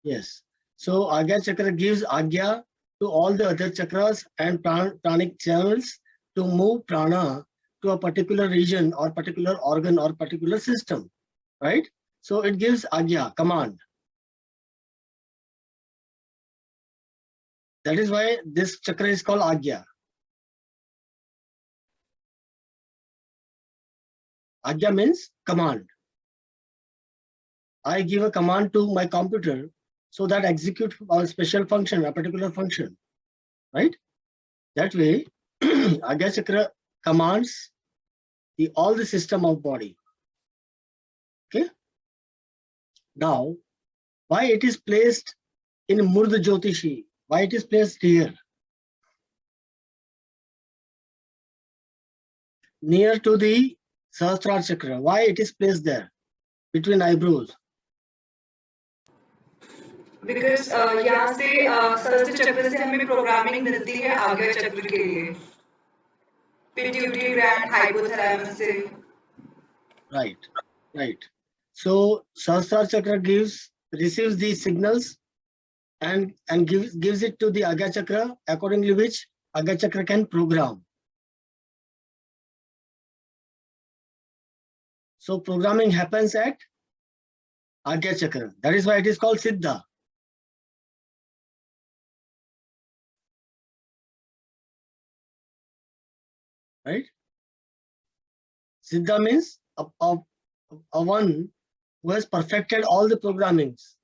Yes. So Agya Chakra gives Agya to all the other chakras and pranic channels to move prana to a particular region or particular organ or particular system, right? So it gives Agya, command. That is why this chakra is called Agya. Agya means command. I give a command to my computer so that execute a special function, a particular function, right? That way, Agya Chakra commands all the system of body. Okay. Now, why it is placed in Murda Jyotishi? Why it is placed here? Near to the Sahasrara Chakra. Why it is placed there? Between eyebrows. Because यहाँ से सहस्त्र चक्र से हमें programming मिलती है आज्ञा चक्र के लिए पिट्यूटरी ग्लैंड हाइपोथैलेमस से Right, right. So Sahasrara Chakra receives these signals and gives it to the Agya Chakra, accordingly which Agya Chakra can program. So programming happens at Agya Chakra. That is why it is called Siddha. Right? Siddha means a one who has perfected all the programmings.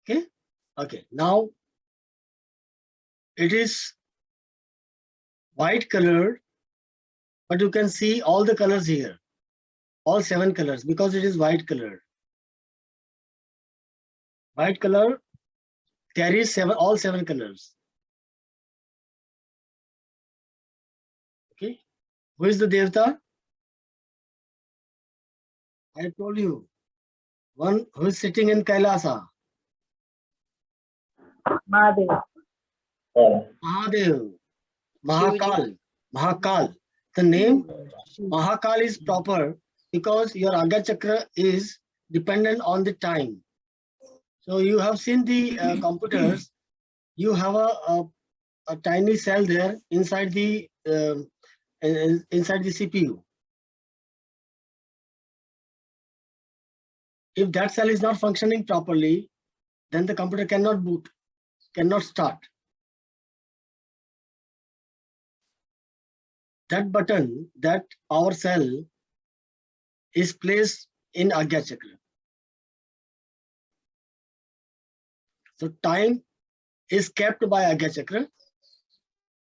Okay? Okay. Now it is white colored, but you can see all the colors here. All 7 colors because it is white colored. White color carries all 7 colors. Okay. Who is the Devata? I told you. One who is sitting in Kailasa. Mahadev. Mahadev. Mahakal. Mahakal. The name Mahakal is proper because your Agya Chakra is dependent on the time. So you have seen the computers. You have a tiny cell there inside the CPU. If that cell is not functioning properly, then the computer cannot boot, cannot start. That button, that power cell is placed in Agya Chakra. So time is kept by Agya Chakra,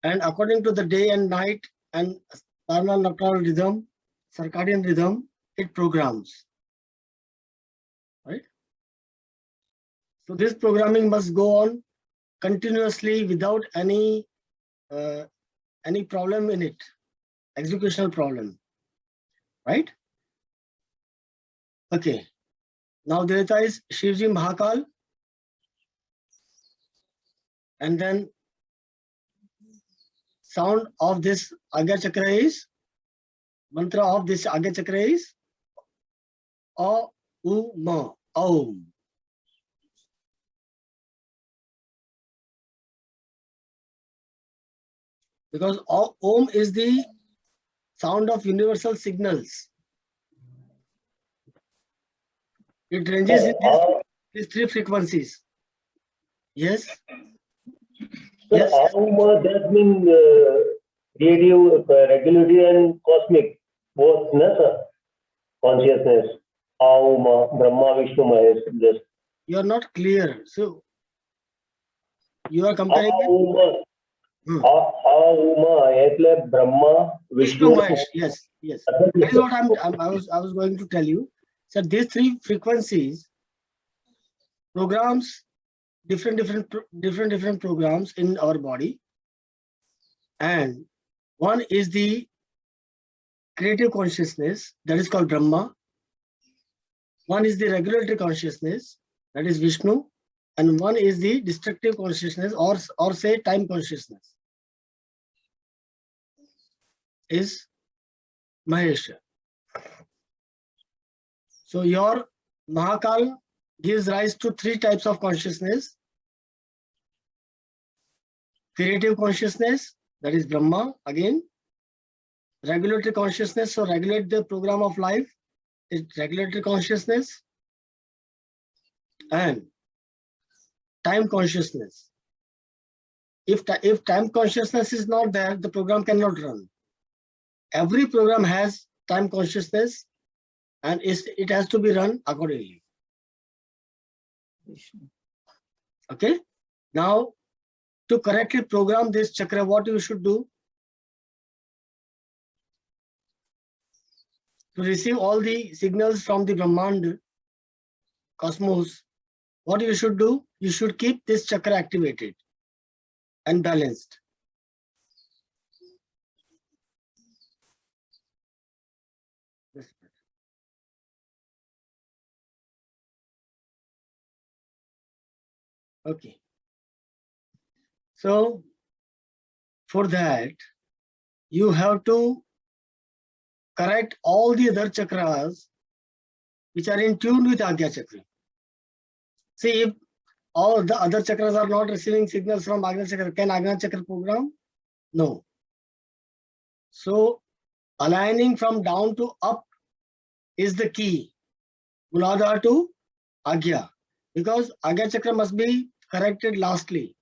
and according to the day and night and diurnal nocturnal rhythm, circadian rhythm, it programs. Right? So this programming must go on continuously without any problem in it, executional problem, right? Okay. Now Devata is Shivji Mahakal, and then sound of this Agya Chakra is, mantra of this Agya Chakra is A-U-Ma, Aum. Because Om is the sound of universal signals. It ranges in these 3 frequencies. Yes. So Yes. Aum that means creative, regulatory and cosmic, both, na, sir? Consciousness. Aum, Brahma, Vishnu, Mahesh. Just. You are not clear. So you are comparing Aum, એટલે Brahma, Vishnu Vishnu. Mahesh. Yes, yes. That is what I was going to tell you. So these 3 frequencies programs different programs in our body, and one is the creative consciousness, that is called Brahma. One is the regulatory consciousness, that is Vishnu, and one is the destructive consciousness or say time consciousness, is Mahesh. So your Mahakal gives rise to 3 types of consciousness. Creative consciousness, that is Brahma again. Regulatory consciousness, so regulate the program of life, is regulatory consciousness. And time consciousness. If time consciousness is not there, the program cannot run. Every program has time consciousness and it has to be run accordingly. Okay. Now, to correctly program this chakra, what you should do? To receive all the signals from the Brahmand, cosmos, what you should do? You should keep this chakra activated and balanced. Okay. So for that, you have to correct all the other chakras which are in tune with Agya Chakra. See, if all the other chakras are not receiving signals from Agya Chakra, can Agya Chakra program? No. So aligning from down to up is the key. Muladhara to Agya. Because Agya Chakra must be corrected lastly.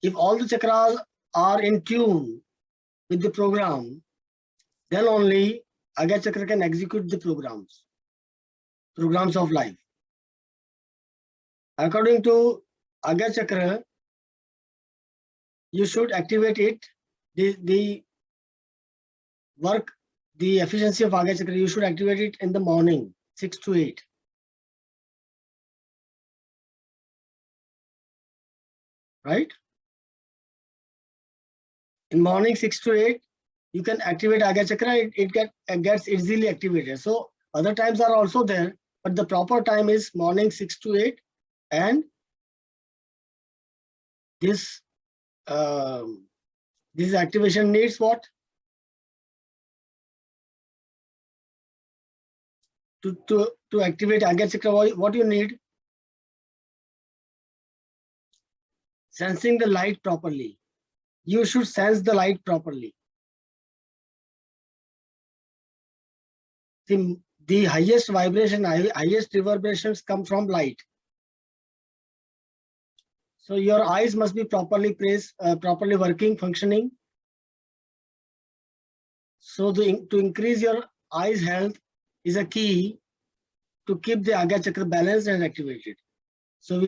If all the chakras are in tune with the program, then only Agya Chakra can execute the programs of life. According to Agya Chakra, you should activate it, the work, the efficiency of Agya Chakra, you should activate it in the morning, 6 to 8. Right? In morning 6 to 8, you can activate Agya Chakra, it gets easily activated. So other times are also there, but the proper time is morning 6 to 8, and this activation needs what? To activate Agya Chakra, what you need? Sensing the light properly. You should sense the light properly. The highest vibration, highest reverberations come from light. So your eyes must be properly placed, properly working, functioning. So to increase your eyes health is a key to keep the Agya Chakra balanced and activated. So